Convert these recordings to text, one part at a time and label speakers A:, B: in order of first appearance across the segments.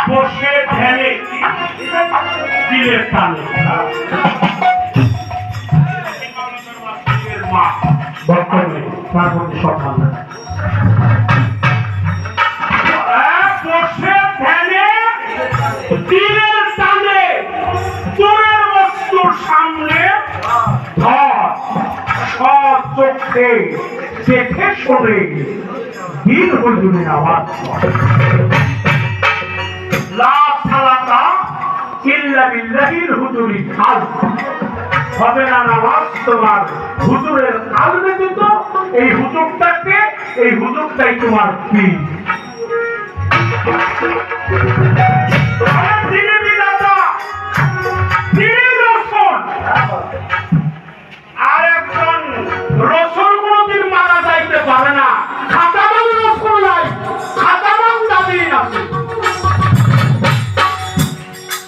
A: বসে ধ্যানে দিলের টানে মা বর্তমানে পার্বতী সকাল বসে ধ্যানে দিলের টানে চোরের বস্তুর সামনে ধর সব চোখে দেখে শোনে দিন হজুরের আওয়াজ হবে না নামাজ তোমার হুজুরের কাল ব্যতীত। এই হুজুরটাকে এই হুজুরটাই তোমার কি আর একজন রসুল কোনদিন মারা যাইতে পারে না। খাতামান রসুল নাই, খাতামান দাবি আছে।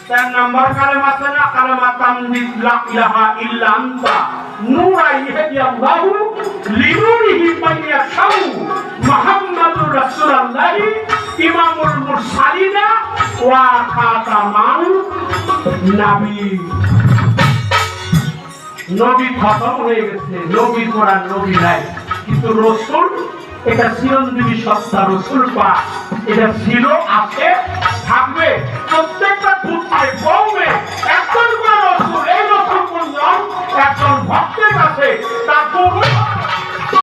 A: তার নাম্বার কালেমা আছে না, কালেমা তামদিদ লা ইলাহা ইল্লা আনতা নূরা ইয়াহদিয়াল্লাহু লিনুরিহি মান ইয়াশাউ মুহাম্মাদুর রাসূলুল্লাহ ইমামুল মুরসালিনা ওয়া খাতামান নবী। নবী খতম হয়ে গেছে, নবী কোরআন নবী নাই, কিন্তু রাসূল এটা চিরঞ্জীবী সত্তা। রাসূল পাক এটা ছিল, আছে, থাকবে। প্রত্যেকটা পুত্রে কওমে একজন করে রাসূল। এই রাসূল কোনজন? একজন ভক্তের কাছে তার